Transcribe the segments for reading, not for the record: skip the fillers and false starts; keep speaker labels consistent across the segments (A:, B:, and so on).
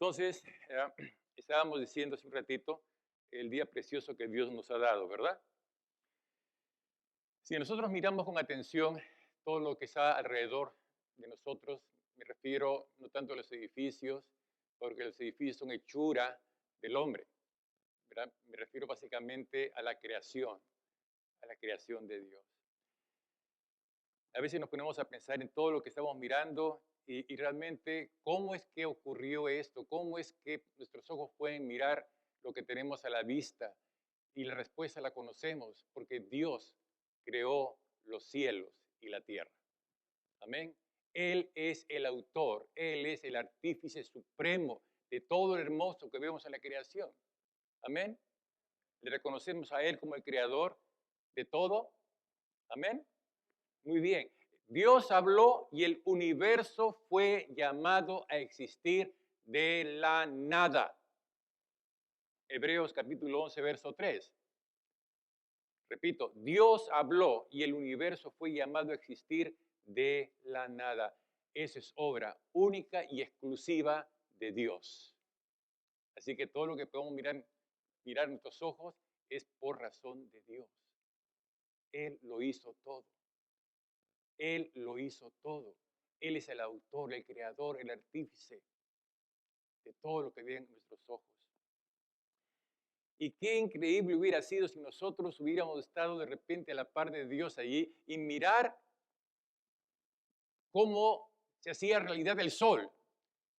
A: Entonces, estábamos diciendo hace un ratito el día precioso que Dios nos ha dado, ¿verdad? Si nosotros miramos con atención todo lo que está alrededor de nosotros, me refiero no tanto a los edificios, porque los edificios son hechura del hombre, ¿verdad? Me refiero básicamente a la creación de Dios. A veces nos ponemos a pensar en todo lo que estamos mirando y realmente cómo es que ocurrió esto, cómo es que nuestros ojos pueden mirar lo que tenemos a la vista y la respuesta la conocemos porque Dios creó los cielos y la tierra. Amén. Él es el autor, Él es el artífice supremo de todo lo hermoso que vemos en la creación. Amén. Le reconocemos a Él como el creador de todo. Amén. Muy bien. Dios habló y el universo fue llamado a existir de la nada. Hebreos capítulo 11, verso 3. Repito, Dios habló y el universo fue llamado a existir de la nada. Esa es obra única y exclusiva de Dios. Así que todo lo que podemos mirar en nuestros ojos es por razón de Dios. Él lo hizo todo. Él lo hizo todo. Él es el autor, el creador, el artífice de todo lo que ven nuestros ojos. Y qué increíble hubiera sido si nosotros hubiéramos estado de repente a la par de Dios allí y mirar cómo se hacía realidad el sol,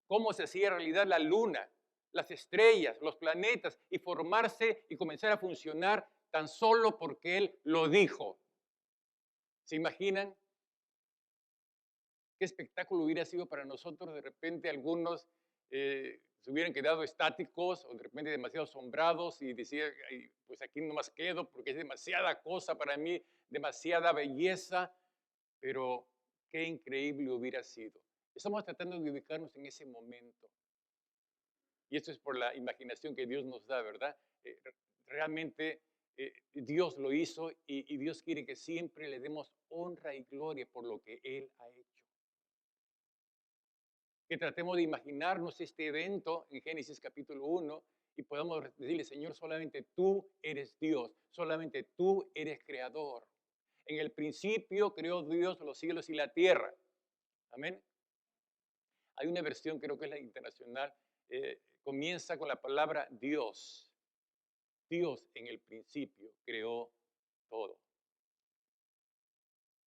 A: cómo se hacía realidad la luna, las estrellas, los planetas, y formarse y comenzar a funcionar tan solo porque Él lo dijo. ¿Se imaginan? Qué espectáculo hubiera sido para nosotros. De repente algunos se hubieran quedado estáticos o de repente demasiado asombrados y decían, pues aquí no más quedo porque es demasiada cosa para mí, demasiada belleza, pero qué increíble hubiera sido. Estamos tratando de ubicarnos en ese momento. Y esto es por la imaginación que Dios nos da, ¿verdad? Realmente Dios lo hizo y Dios quiere que siempre le demos honra y gloria por lo que Él ha hecho. Que tratemos de imaginarnos este evento en Génesis capítulo 1 y podamos decirle, Señor, solamente tú eres Dios, solamente tú eres creador. En el principio creó Dios los cielos y la tierra. Amén. Hay una versión, creo que es la internacional, comienza con la palabra Dios. Dios en el principio creó todo.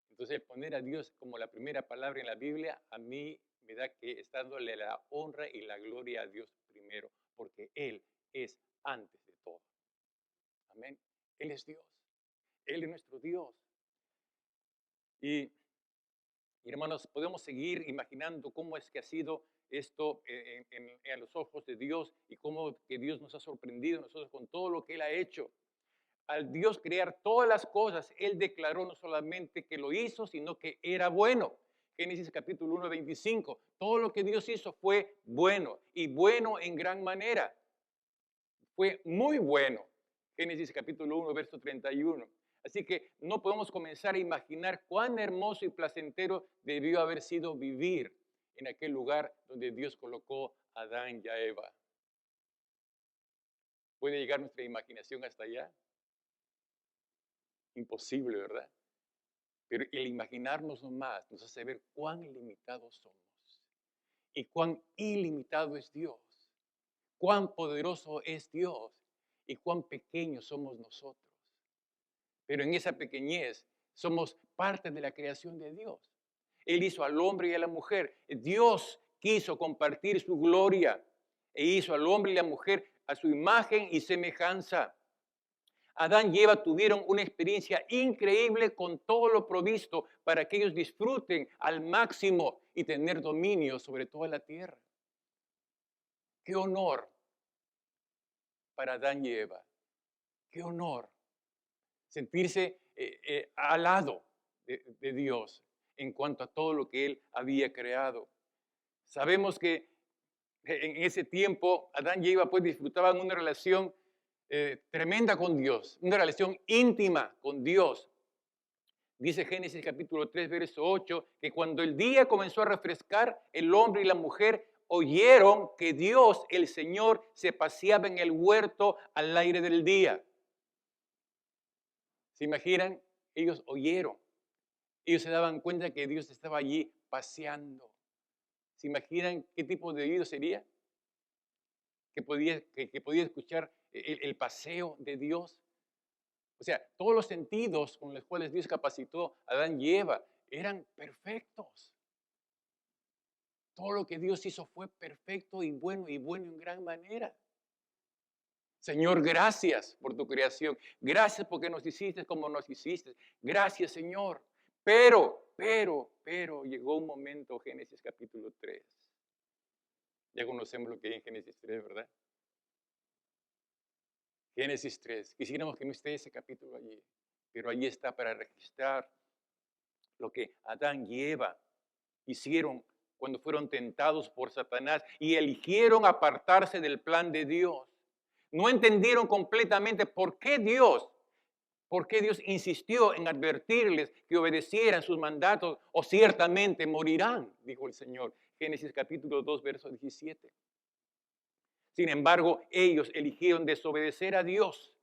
A: Entonces, poner a Dios como la primera palabra en la Biblia, a mí me da que está dándole la honra y la gloria a Dios primero, porque Él es antes de todo. Amén. Él es Dios. Él es nuestro Dios. Y hermanos, podemos seguir imaginando cómo es que ha sido esto a los ojos de Dios y cómo que Dios nos ha sorprendido a nosotros con todo lo que Él ha hecho. Al Dios crear todas las cosas, Él declaró no solamente que lo hizo, sino que era bueno. Génesis capítulo 1, 25. Todo lo que Dios hizo fue bueno y bueno en gran manera. Fue muy bueno. Génesis capítulo 1, verso 31. Así que no podemos comenzar a imaginar cuán hermoso y placentero debió haber sido vivir en aquel lugar donde Dios colocó a Adán y a Eva. ¿Puede llegar nuestra imaginación hasta allá? Imposible, ¿verdad? Pero el imaginarnos más nos hace ver cuán limitados somos y cuán ilimitado es Dios, cuán poderoso es Dios y cuán pequeños somos nosotros. Pero en esa pequeñez somos parte de la creación de Dios. Él hizo al hombre y a la mujer. Dios quiso compartir su gloria e hizo al hombre y a la mujer a su imagen y semejanza. Adán y Eva tuvieron una experiencia increíble con todo lo provisto para que ellos disfruten al máximo y tener dominio sobre toda la tierra. Qué honor para Adán y Eva. Qué honor sentirse al lado de Dios en cuanto a todo lo que Él había creado. Sabemos que en ese tiempo Adán y Eva pues disfrutaban una relación tremenda con Dios, una relación íntima con Dios. Dice Génesis capítulo 3, verso 8, que cuando el día comenzó a refrescar, el hombre y la mujer oyeron que Dios, el Señor, se paseaba en el huerto al aire del día. ¿Se imaginan? Ellos oyeron. Ellos se daban cuenta que Dios estaba allí paseando. ¿Se imaginan qué tipo de oído sería? Que podía escuchar el paseo de Dios. O sea, todos los sentidos con los cuales Dios capacitó a Adán y Eva eran perfectos. Todo lo que Dios hizo fue perfecto y bueno en gran manera. Señor, gracias por tu creación. Gracias porque nos hiciste como nos hiciste. Gracias, Señor. Pero, llegó un momento, Génesis capítulo 3. Ya conocemos lo que hay en Génesis 3, ¿verdad? Génesis 3. Quisiéramos que no esté ese capítulo allí, pero allí está para registrar lo que Adán y Eva hicieron cuando fueron tentados por Satanás y eligieron apartarse del plan de Dios. No entendieron completamente por qué Dios insistió en advertirles que obedecieran sus mandatos o ciertamente morirán, dijo el Señor. Génesis capítulo 2, verso 17. Sin embargo, ellos eligieron desobedecer a Dios.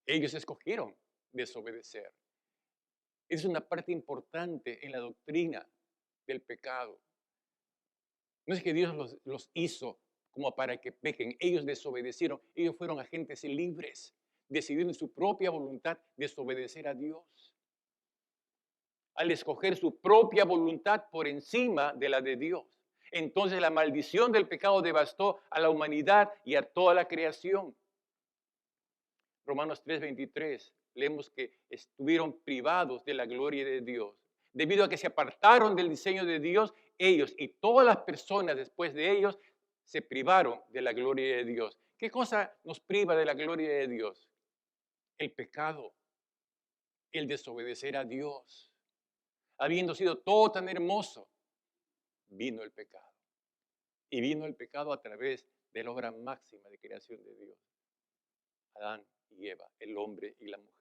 A: Ellos escogieron desobedecer. Es una parte importante en la doctrina del pecado. No es que Dios los hizo como para que pequen. Ellos desobedecieron. Ellos fueron agentes libres. Decidieron en su propia voluntad desobedecer a Dios. Al escoger su propia voluntad por encima de la de Dios. Entonces la maldición del pecado devastó a la humanidad y a toda la creación. Romanos 3:23, leemos que estuvieron privados de la gloria de Dios. Debido a que se apartaron del diseño de Dios, ellos y todas las personas después de ellos se privaron de la gloria de Dios. ¿Qué cosa nos priva de la gloria de Dios? El pecado, el desobedecer a Dios. Habiendo sido todo tan hermoso, vino el pecado. Y vino el pecado a través de la obra máxima de creación de Dios. Adán y Eva, el hombre y la mujer.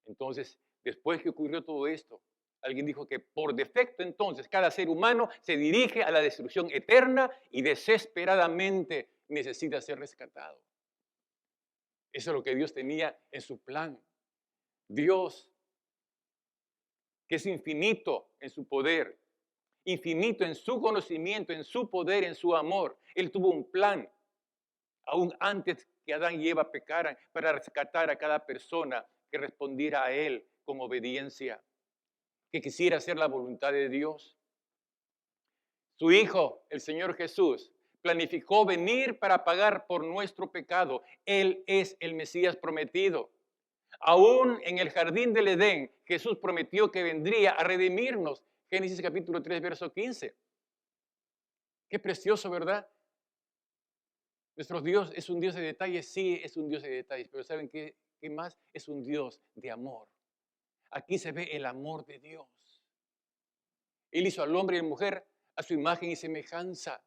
A: Entonces, después que ocurrió todo esto, alguien dijo que por defecto entonces cada ser humano se dirige a la destrucción eterna y desesperadamente necesita ser rescatado. Eso es lo que Dios tenía en su plan. Dios, que es infinito en su poder, infinito en su conocimiento, en su poder, en su amor. Él tuvo un plan, aún antes que Adán y Eva pecaran, para rescatar a cada persona que respondiera a Él con obediencia, que quisiera hacer la voluntad de Dios. Su Hijo, el Señor Jesús, planificó venir para pagar por nuestro pecado. Él es el Mesías prometido. Aún en el jardín del Edén, Jesús prometió que vendría a redimirnos. Génesis capítulo 3, verso 15. Qué precioso, ¿verdad? Nuestro Dios es un Dios de detalles, sí, es un Dios de detalles, pero ¿saben qué más? Es un Dios de amor. Aquí se ve el amor de Dios. Él hizo al hombre y a la mujer a su imagen y semejanza,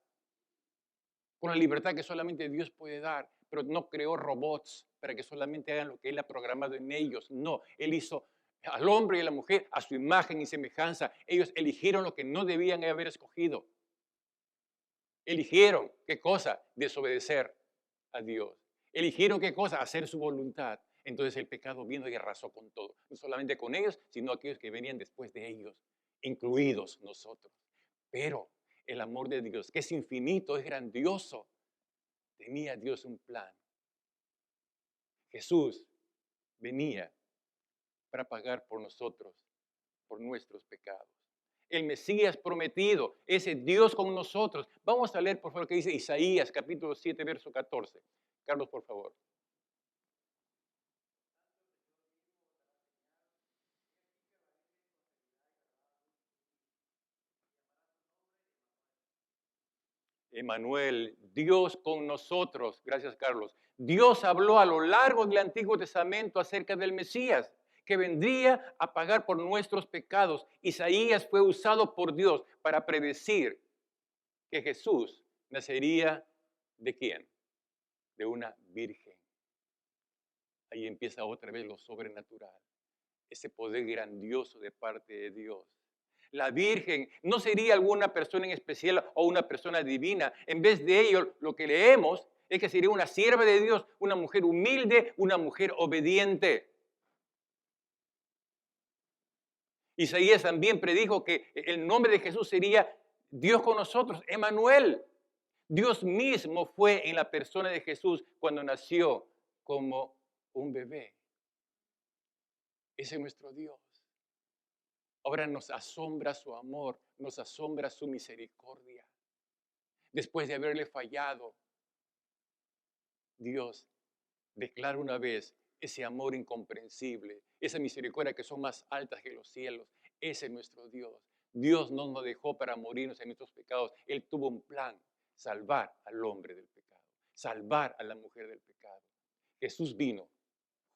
A: con la libertad que solamente Dios puede dar, pero no creó robots para que solamente hagan lo que Él ha programado en ellos. No, Él hizo al hombre y a la mujer a su imagen y semejanza. Ellos eligieron lo que no debían haber escogido. Eligieron, ¿qué cosa? Desobedecer a Dios. Eligieron, ¿qué cosa? Hacer su voluntad. Entonces el pecado vino y arrasó con todo. No solamente con ellos, sino aquellos que venían después de ellos, incluidos nosotros. Pero el amor de Dios, que es infinito, es grandioso, tenía Dios un plan. Jesús venía para pagar por nosotros, por nuestros pecados. El Mesías prometido, ese Dios con nosotros. Vamos a leer, por favor, lo que dice Isaías, capítulo 7, verso 14. Carlos, por favor. Emanuel, Dios con nosotros. Gracias, Carlos. Dios habló a lo largo del Antiguo Testamento acerca del Mesías, que vendría a pagar por nuestros pecados. Isaías fue usado por Dios para predecir que Jesús nacería ¿de quién? De una virgen. Ahí empieza otra vez lo sobrenatural, ese poder grandioso de parte de Dios. la Virgen, no sería alguna persona en especial o una persona divina. En vez de ello, lo que leemos es que sería una sierva de Dios, una mujer humilde, una mujer obediente. Isaías también predijo que el nombre de Jesús sería Dios con nosotros, Emmanuel. Dios mismo fue en la persona de Jesús cuando nació como un bebé. Ese es nuestro Dios. Ahora nos asombra su amor, nos asombra su misericordia. Después de haberle fallado, Dios declara una vez ese amor incomprensible, esa misericordia que son más altas que los cielos. Ese es nuestro Dios. Dios no nos dejó para morirnos en nuestros pecados. Él tuvo un plan, salvar al hombre del pecado, salvar a la mujer del pecado. Jesús vino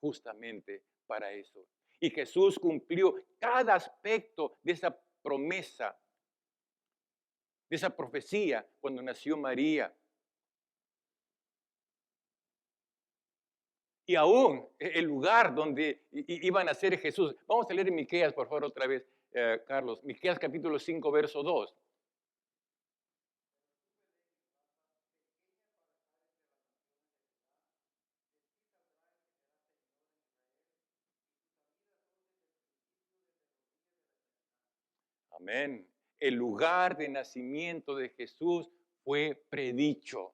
A: justamente para eso. Y Jesús cumplió cada aspecto de esa promesa, de esa profecía cuando nació María. Y aún el lugar donde iba a nacer Jesús. Vamos a leer en Miqueas, por favor, otra vez, Carlos. Miqueas capítulo 5, verso 2. Amén. El lugar de nacimiento de Jesús fue predicho,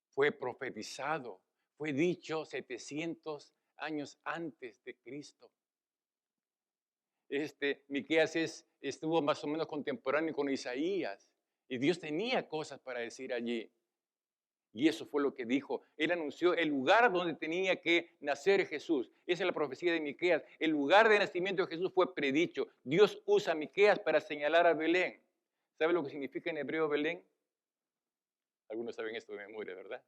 A: fue profetizado, fue dicho 700 años antes de Cristo. Miqueas estuvo más o menos contemporáneo con Isaías y Dios tenía cosas para decir allí. Y eso fue lo que dijo. Él anunció el lugar donde tenía que nacer Jesús. Esa es la profecía de Miqueas. El lugar de nacimiento de Jesús fue predicho. Dios usa a Miqueas para señalar a Belén. ¿Sabe lo que significa en hebreo Belén? Algunos saben esto de memoria, ¿verdad?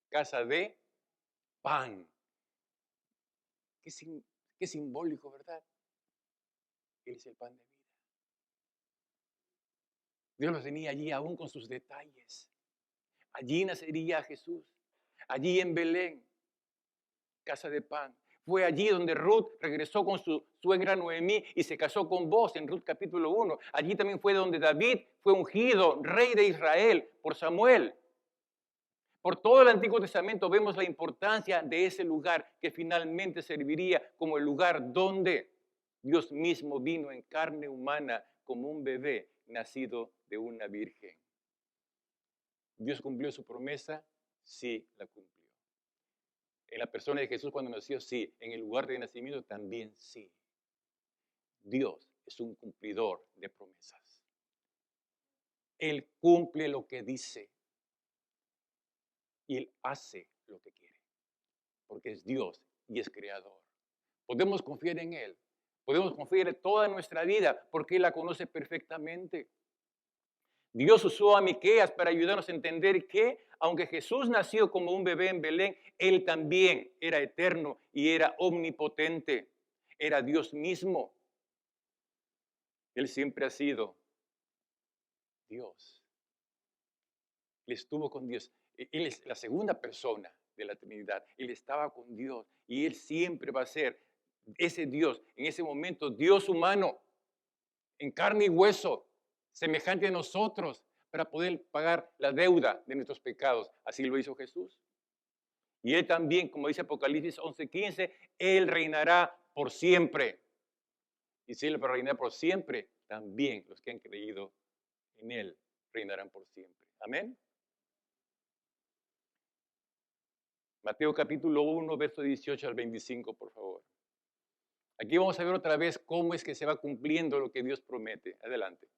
A: Casa de pan. Qué simbólico, ¿verdad? Él es el pan de vida. Dios lo tenía allí aún con sus detalles. Allí nacería Jesús. Allí en Belén, casa de pan. Fue allí donde Ruth regresó con su suegra Noemí y se casó con Boaz en Ruth capítulo 1. Allí también fue donde David fue ungido rey de Israel por Samuel. Por todo el Antiguo Testamento vemos la importancia de ese lugar que finalmente serviría como el lugar donde Dios mismo vino en carne humana como un bebé nacido de una virgen. ¿Dios cumplió su promesa? Sí, la cumplió. En la persona de Jesús cuando nació, sí. En el lugar de nacimiento también, sí. Dios es un cumplidor de promesas. Él cumple lo que dice y Él hace lo que quiere, porque es Dios y es creador. Podemos confiar en Él, podemos confiar en toda nuestra vida porque Él la conoce perfectamente. Dios usó a Miqueas para ayudarnos a entender que, aunque Jesús nació como un bebé en Belén, Él también era eterno y era omnipotente. Era Dios mismo. Él siempre ha sido Dios. Él estuvo con Dios. Él es la segunda persona de la Trinidad. Él estaba con Dios y Él siempre va a ser ese Dios, en ese momento, Dios humano, en carne y hueso, semejante a nosotros, para poder pagar la deuda de nuestros pecados. Así lo hizo Jesús. Y Él también, como dice Apocalipsis 11:15, Él reinará por siempre. Y si Él va a reinar por siempre, también los que han creído en Él reinarán por siempre. Amén. Mateo capítulo 1, verso 18 al 25, por favor. Aquí vamos a ver otra vez cómo es que se va cumpliendo lo que Dios promete. Adelante.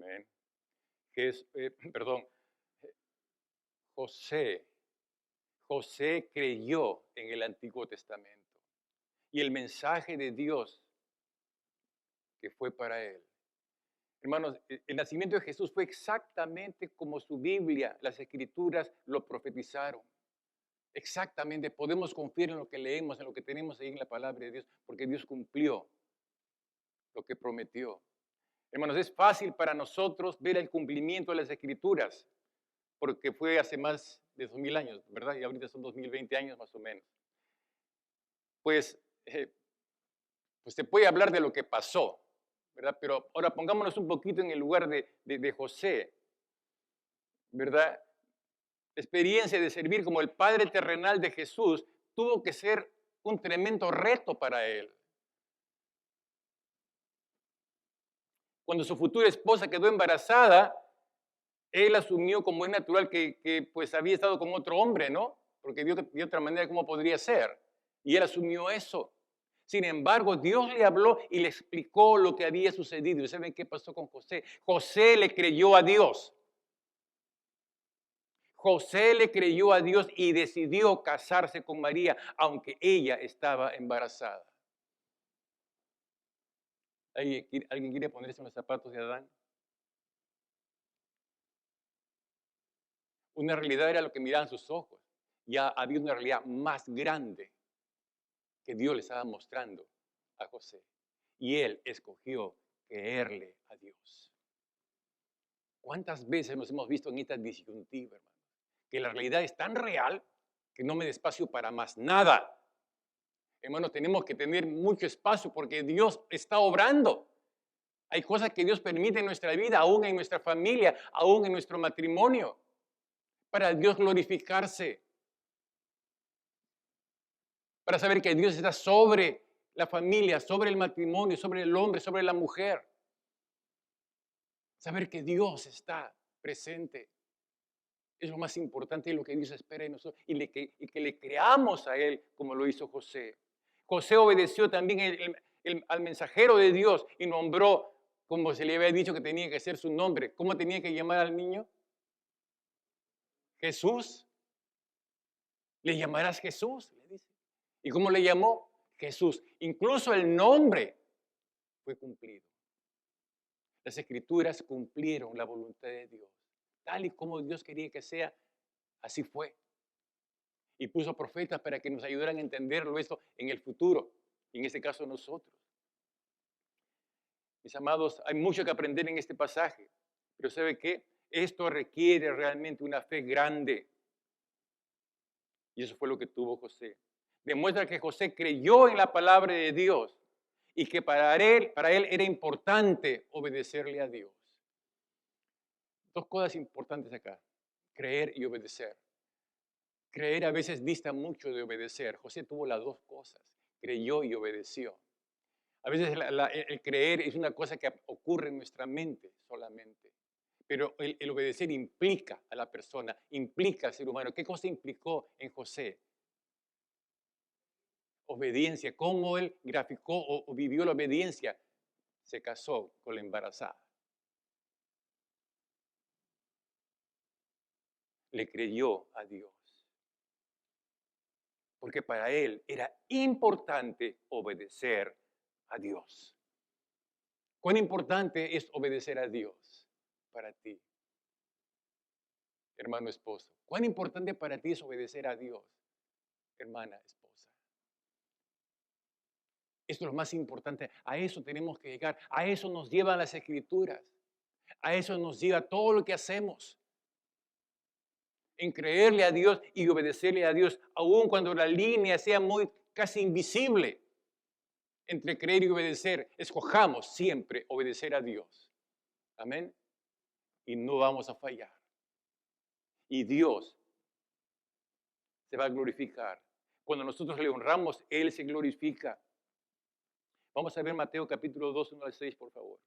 A: Amén. Perdón, José, José creyó en el Antiguo Testamento y el mensaje de Dios que fue para él. Hermanos, el nacimiento de Jesús fue exactamente como su Biblia, las Escrituras lo profetizaron. Exactamente, podemos confiar en lo que leemos, en lo que tenemos ahí en la palabra de Dios, porque Dios cumplió lo que prometió. Hermanos, es fácil para nosotros ver el cumplimiento de las Escrituras, porque fue hace más de 2000 años, ¿verdad? Y ahorita son 2020 años más o menos. Pues, pues se puede hablar de lo que pasó, ¿verdad? Pero ahora pongámonos un poquito en el lugar de José, ¿verdad? La experiencia de servir como el Padre terrenal de Jesús tuvo que ser un tremendo reto para él. Cuando su futura esposa quedó embarazada, él asumió como es natural que pues había estado con otro hombre, ¿no? Porque de otra manera, ¿cómo podría ser? Y él asumió eso. Sin embargo, Dios le habló y le explicó lo que había sucedido. ¿Y saben qué pasó con José? José le creyó a Dios. José le creyó a Dios y decidió casarse con María, aunque ella estaba embarazada. ¿Alguien quiere ponerse en los zapatos de Adán? Una realidad era lo que miraban sus ojos. Ya había una realidad más grande que Dios le estaba mostrando a José. Y él escogió creerle a Dios. ¿Cuántas veces nos hemos visto en esta disyuntiva, hermano? Que la realidad es tan real que no me da espacio para más nada. Hermano, tenemos que tener mucho espacio porque Dios está obrando. Hay cosas que Dios permite en nuestra vida, aún en nuestra familia, aún en nuestro matrimonio, para Dios glorificarse, para saber que Dios está sobre la familia, sobre el matrimonio, sobre el hombre, sobre la mujer. Saber que Dios está presente es lo más importante y lo que Dios espera de nosotros y que le creamos a Él como lo hizo José. José obedeció también al mensajero de Dios y nombró, como se le había dicho que tenía que ser su nombre. ¿Cómo tenía que llamar al niño? Jesús. Le llamarás Jesús, le dice. ¿Y cómo le llamó? Jesús. Incluso el nombre fue cumplido. Las escrituras cumplieron la voluntad de Dios. Tal y como Dios quería que sea, así fue. Y puso profetas para que nos ayudaran a entenderlo esto en el futuro. Y en este caso nosotros. Mis amados, hay mucho que aprender en este pasaje. Pero ¿sabe qué? Esto requiere realmente una fe grande. Y eso fue lo que tuvo José. Demuestra que José creyó en la palabra de Dios y que para él era importante obedecerle a Dios. Dos cosas importantes acá, creer y obedecer. Creer a veces dista mucho de obedecer. José tuvo las dos cosas, creyó y obedeció. A veces el creer es una cosa que ocurre en nuestra mente solamente, pero el obedecer implica a la persona, implica al ser humano. ¿Qué cosa implicó en José? Obediencia, cómo él graficó o vivió la obediencia. Se casó con la embarazada. Le creyó a Dios. Porque para él era importante obedecer a Dios. ¿Cuán importante es obedecer a Dios para ti, hermano esposo? ¿Cuán importante para ti es obedecer a Dios, hermana esposa? Esto es lo más importante. A eso tenemos que llegar. A eso nos llevan las escrituras. A eso nos lleva todo lo que hacemos. En creerle a Dios y obedecerle a Dios, aun cuando la línea sea muy casi invisible entre creer y obedecer, escojamos siempre obedecer a Dios. Amén. Y no vamos a fallar. Y Dios se va a glorificar. Cuando nosotros le honramos, Él se glorifica. Vamos a ver Mateo capítulo 2, 1 al 6, por favor.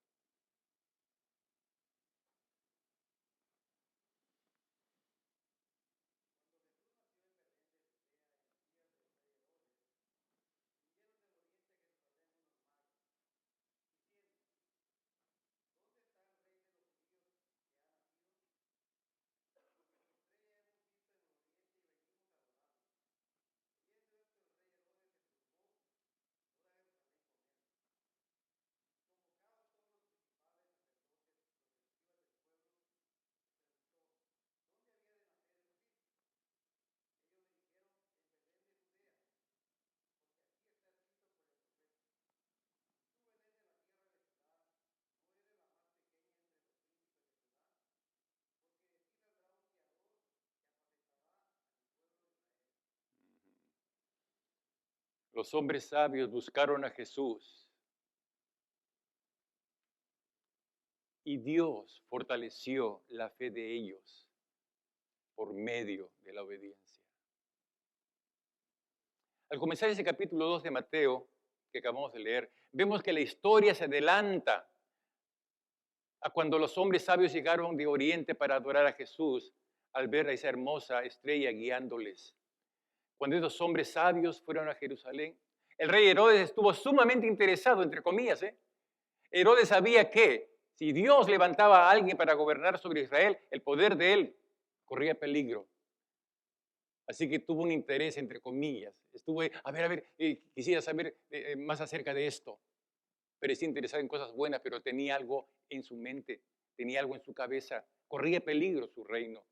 A: los hombres sabios buscaron a Jesús y Dios fortaleció la fe de ellos por medio de la obediencia. Al comenzar ese capítulo 2 de Mateo, que acabamos de leer, vemos que la historia se adelanta a cuando los hombres sabios llegaron de Oriente para adorar a Jesús al ver a esa hermosa estrella guiándoles. Cuando esos hombres sabios fueron a Jerusalén, el rey Herodes estuvo sumamente interesado, entre comillas. Herodes sabía que si Dios levantaba a alguien para gobernar sobre Israel, el poder de él corría peligro. Así que tuvo un interés, entre comillas. Estuve, quisiera saber más acerca de esto. Parecía interesado en cosas buenas, pero tenía algo en su mente, tenía algo en su cabeza. Corría peligro su reino,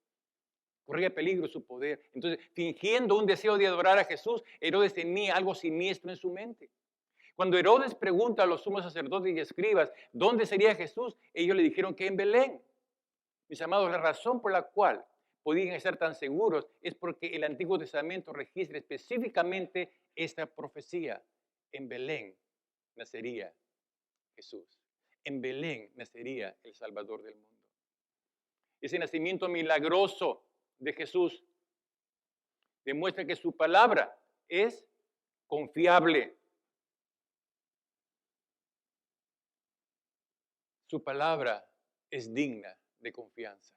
A: corría peligro su poder. Entonces, fingiendo un deseo de adorar a Jesús, Herodes tenía algo siniestro en su mente. Cuando Herodes pregunta a los sumos sacerdotes y escribas, ¿dónde sería Jesús? Ellos le dijeron que en Belén. Mis amados, la razón por la cual podían estar tan seguros es porque el Antiguo Testamento registra específicamente esta profecía. En Belén nacería Jesús. En Belén nacería el Salvador del mundo. Ese nacimiento milagroso de Jesús demuestra que su palabra es confiable. Su palabra es digna de confianza.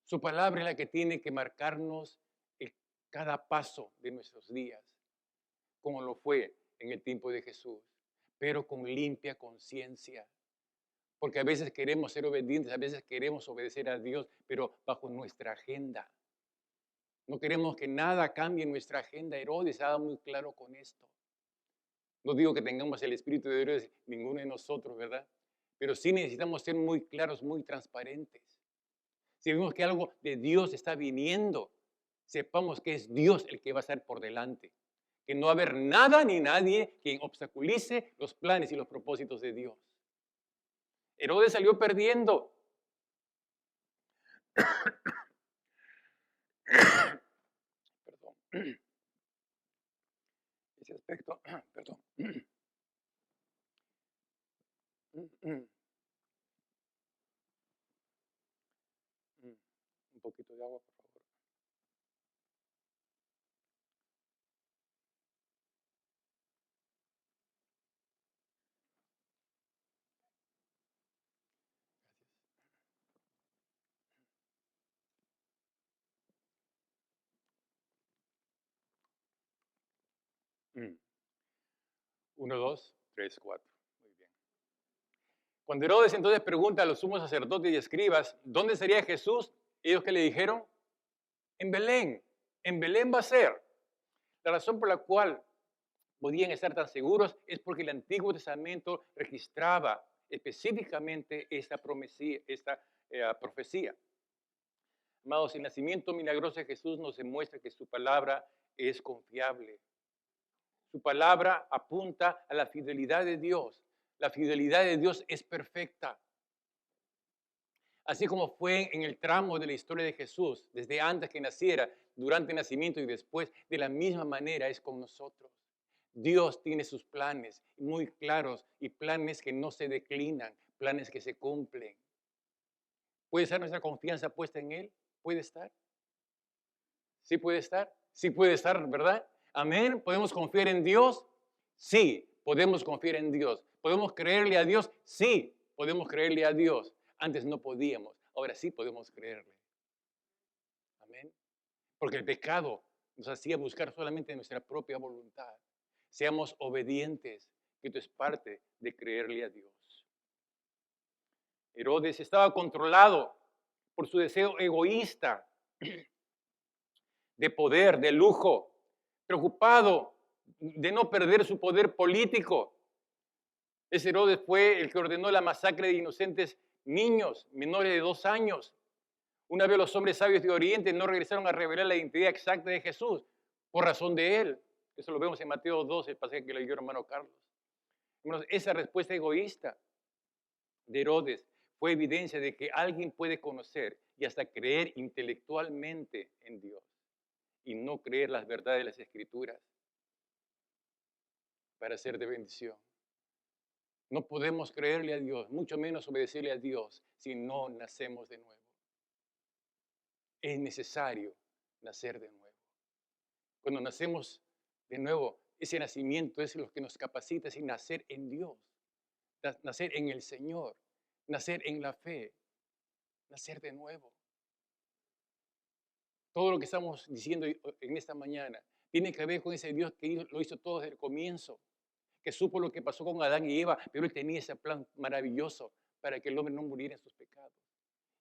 A: Su palabra es la que tiene que marcarnos cada paso de nuestros días, como lo fue en el tiempo de Jesús, pero con limpia conciencia. Porque a veces queremos ser obedientes, a veces queremos obedecer a Dios, pero bajo nuestra agenda. No queremos que nada cambie en nuestra agenda. Herodes estaba muy claro con esto. No digo que tengamos el espíritu de Herodes, ninguno de nosotros, ¿verdad? Pero sí necesitamos ser muy claros, muy transparentes. Si vemos que algo de Dios está viniendo, sepamos que es Dios el que va a estar por delante. Que no va a haber nada ni nadie quien obstaculice los planes y los propósitos de Dios. Herodes salió perdiendo. Perdón. Ese aspecto, perdón. Un poquito de agua, por favor. Gracias. 1, 2, 3, 4. Muy bien. Cuando Herodes entonces pregunta a los sumos sacerdotes y escribas, ¿dónde sería Jesús? Ellos que le dijeron, en Belén va a ser. La razón por la cual podían estar tan seguros es porque el Antiguo Testamento registraba específicamente esta profecía. Amados, el nacimiento milagroso de Jesús nos demuestra que su palabra es confiable. Su palabra apunta a la fidelidad de Dios. La fidelidad de Dios es perfecta. Así como fue en el tramo de la historia de Jesús, desde antes que naciera, durante el nacimiento y después, de la misma manera es con nosotros. Dios tiene sus planes muy claros y planes que no se declinan, planes que se cumplen. ¿Puede estar nuestra confianza puesta en Él? ¿Puede estar? ¿Sí puede estar? Sí puede estar, ¿verdad? Amén. ¿Podemos confiar en Dios? Sí, podemos confiar en Dios. ¿Podemos creerle a Dios? Sí, podemos creerle a Dios. Antes no podíamos, ahora sí podemos creerle. Amén. Porque el pecado nos hacía buscar solamente nuestra propia voluntad. Seamos obedientes, que esto es parte de creerle a Dios. Herodes estaba controlado por su deseo egoísta de poder, de lujo, preocupado de no perder su poder político. Ese Herodes fue el que ordenó la masacre de inocentes niños menores de 2 años. Una vez los hombres sabios de Oriente no regresaron a revelar la identidad exacta de Jesús por razón de él. Eso lo vemos en Mateo 2, el pasaje que leyó el hermano Carlos. Hermanos, esa respuesta egoísta de Herodes fue evidencia de que alguien puede conocer y hasta creer intelectualmente en Dios. y no creer las verdades de las Escrituras para ser de bendición. No podemos creerle a Dios, mucho menos obedecerle a Dios, si no nacemos de nuevo. Es necesario nacer de nuevo. Cuando nacemos de nuevo, ese nacimiento es lo que nos capacita, es nacer en Dios, nacer en el Señor, nacer en la fe, nacer de nuevo. Todo lo que estamos diciendo en esta mañana tiene que ver con ese Dios que lo hizo todo desde el comienzo, que supo lo que pasó con Adán y Eva, pero Él tenía ese plan maravilloso para que el hombre no muriera en sus pecados.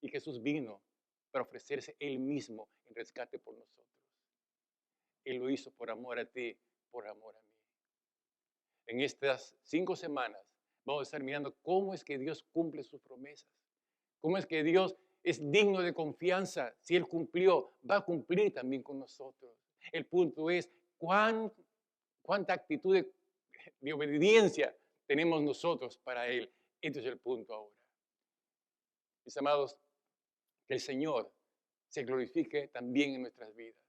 A: Y Jesús vino para ofrecerse Él mismo en rescate por nosotros. Él lo hizo por amor a ti, por amor a mí. En estas 5 semanas vamos a estar mirando cómo es que Dios cumple sus promesas. Cómo es que Dios es digno de confianza. Si Él cumplió, va a cumplir también con nosotros. El punto es cuánta actitud de obediencia tenemos nosotros para Él. Este es el punto ahora. Mis amados, que el Señor se glorifique también en nuestras vidas.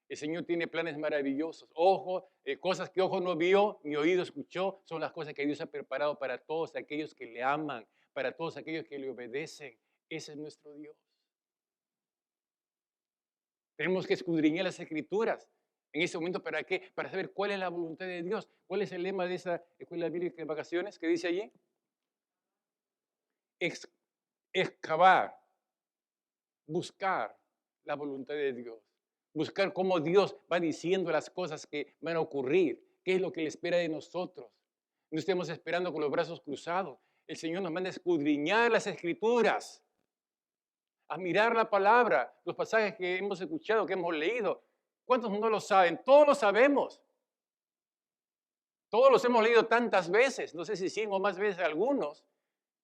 A: El Señor tiene planes maravillosos. Ojo, cosas que ojo no vio, ni oído escuchó, son las cosas que Dios ha preparado para todos aquellos que le aman, para todos aquellos que le obedecen. Ese es nuestro Dios. Tenemos que escudriñar las Escrituras en ese momento. ¿Para qué? Para saber cuál es la voluntad de Dios. ¿Cuál es el lema de esa escuela bíblica de vacaciones que dice allí? Excavar, buscar la voluntad de Dios. Buscar cómo Dios va diciendo las cosas que van a ocurrir. ¿Qué es lo que Él espera de nosotros? No estemos esperando con los brazos cruzados. El Señor nos manda a escudriñar las Escrituras, a mirar la palabra, los pasajes que hemos escuchado, que hemos leído. ¿Cuántos no lo saben? Todos lo sabemos. Todos los hemos leído tantas veces, no sé si 100 o más veces algunos,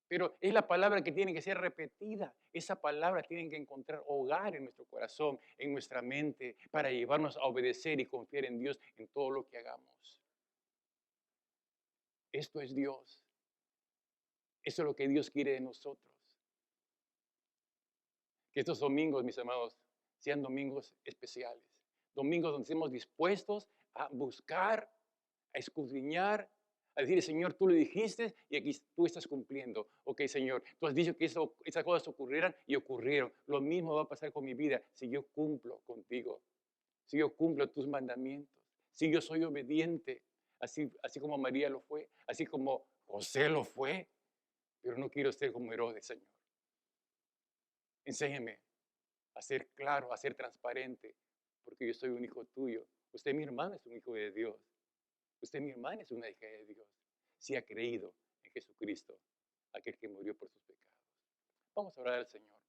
A: pero es la palabra que tiene que ser repetida. Esa palabra tiene que encontrar hogar en nuestro corazón, en nuestra mente, para llevarnos a obedecer y confiar en Dios en todo lo que hagamos. Esto es Dios. Eso es lo que Dios quiere de nosotros. Que estos domingos, mis amados, sean domingos especiales. Domingos donde estemos dispuestos a buscar, a escudriñar, a decir, Señor, tú lo dijiste y aquí tú estás cumpliendo. Ok, Señor, tú has dicho que esas cosas ocurrieran y ocurrieron. Lo mismo va a pasar con mi vida si yo cumplo contigo, si yo cumplo tus mandamientos, si yo soy obediente, así como María lo fue, así como José lo fue, pero no quiero ser como Herodes, Señor. Enséñame a ser claro, a ser transparente, porque yo soy un hijo tuyo. Usted, mi hermano, es un hijo de Dios. Usted, mi hermana, es una hija de Dios. Si ha creído en Jesucristo, aquel que murió por sus pecados. Vamos a orar al Señor.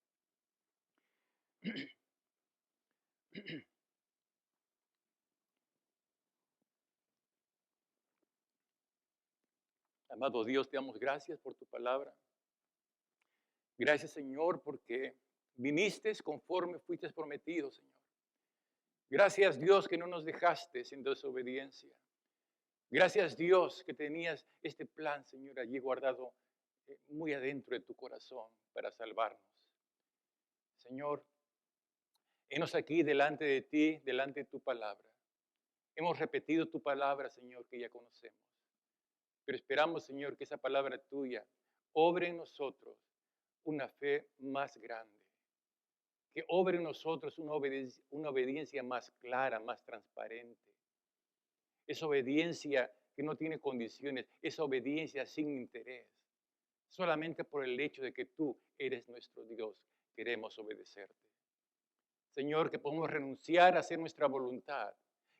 A: Amado Dios, te damos gracias por tu palabra. Gracias, Señor, porque viniste conforme fuiste prometido, Señor. Gracias, Dios, que no nos dejaste sin desobediencia. Gracias, Dios, que tenías este plan, Señor, allí guardado muy adentro de tu corazón para salvarnos. Señor, henos aquí delante de ti, delante de tu palabra. Hemos repetido tu palabra, Señor, que ya conocemos. Pero esperamos, Señor, que esa palabra tuya obre en nosotros una fe más grande. Que obre en nosotros una obediencia más clara, más transparente. Esa obediencia que no tiene condiciones, esa obediencia sin interés. Solamente por el hecho de que tú eres nuestro Dios, queremos obedecerte. Señor, que podamos renunciar a hacer nuestra voluntad.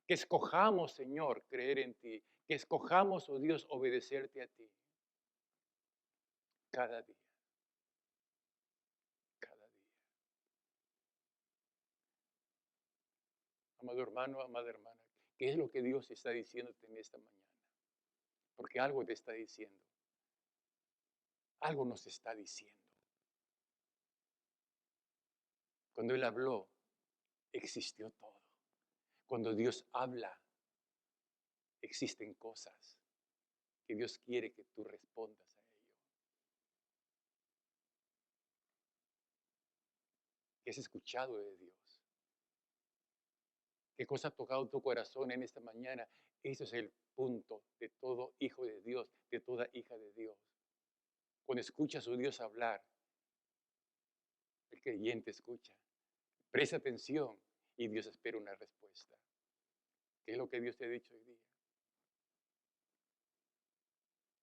A: Que escojamos, Señor, creer en ti. Que escojamos, oh Dios, obedecerte a ti. Cada día. Cada día. Amado hermano, amada hermana, ¿qué es lo que Dios está diciéndote en esta mañana? Porque algo te está diciendo. Algo nos está diciendo. Cuando Él habló, existió todo. Cuando Dios habla, existen cosas que Dios quiere que tú respondas a ello. ¿Qué has escuchado de Dios? ¿Qué cosa ha tocado tu corazón en esta mañana? Ese es el punto de todo hijo de Dios, de toda hija de Dios. Cuando escucha a su Dios hablar, el creyente escucha, presta atención y Dios espera una respuesta. ¿Qué es lo que Dios te ha dicho hoy día?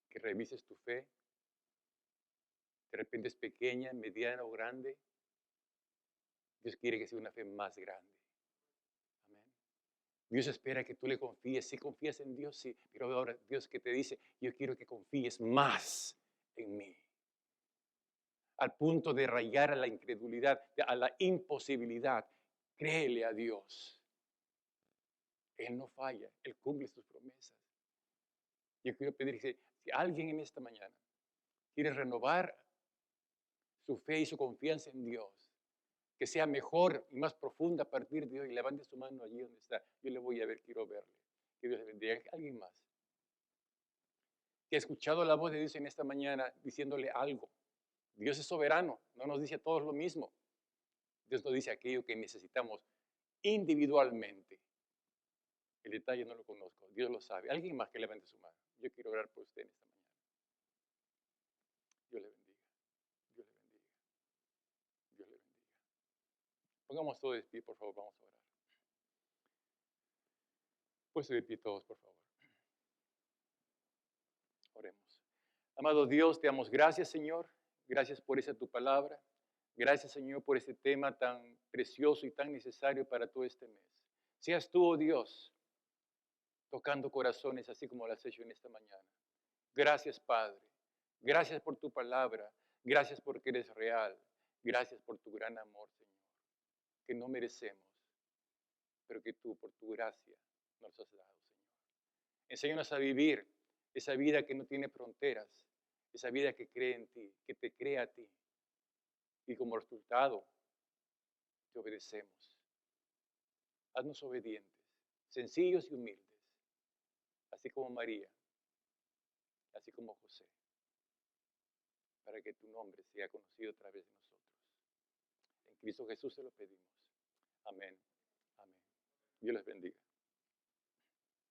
A: Que revises tu fe, de repente es pequeña, mediana o grande. Dios quiere que sea una fe más grande. Amén. Dios espera que tú le confíes. Si confías en Dios, sí. Pero ahora Dios que te dice, yo quiero que confíes más en mí. Al punto de rayar a la incredulidad, a la imposibilidad. Créele a Dios. Él no falla. Él cumple sus promesas. Yo quiero pedir que si alguien en esta mañana quiere renovar su fe y su confianza en Dios, que sea mejor y más profunda a partir de hoy, levante su mano allí donde está. Yo le voy a ver, quiero verle. Que Dios le bendiga. ¿Alguien más que ha escuchado la voz de Dios en esta mañana diciéndole algo? Dios es soberano, no nos dice a todos lo mismo. Dios nos dice aquello que necesitamos individualmente. El detalle no lo conozco, Dios lo sabe. ¿Alguien más que levante su mano? Yo quiero orar por usted en esta mañana. Dios le bendiga, Dios le bendiga, Dios le bendiga. Pongamos todo de pie, por favor, vamos a orar. Pues de pie todos, por favor. Oremos. Amado Dios, te damos gracias, Señor. Gracias por esa tu palabra. Gracias, Señor, por este tema tan precioso y tan necesario para todo este mes. Seas tú, oh Dios, tocando corazones así como lo has hecho en esta mañana. Gracias, Padre. Gracias por tu palabra. Gracias porque eres real. Gracias por tu gran amor, Señor, que no merecemos, pero que tú, por tu gracia, nos has dado, Señor. Enséñanos a vivir esa vida que no tiene fronteras, esa vida que cree en ti, que te cree a ti. Y como resultado, te obedecemos. Haznos obedientes, sencillos y humildes, así como María, así como José, para que tu nombre sea conocido a través de nosotros. En Cristo Jesús se lo pedimos. Amén. Amén. Dios les bendiga.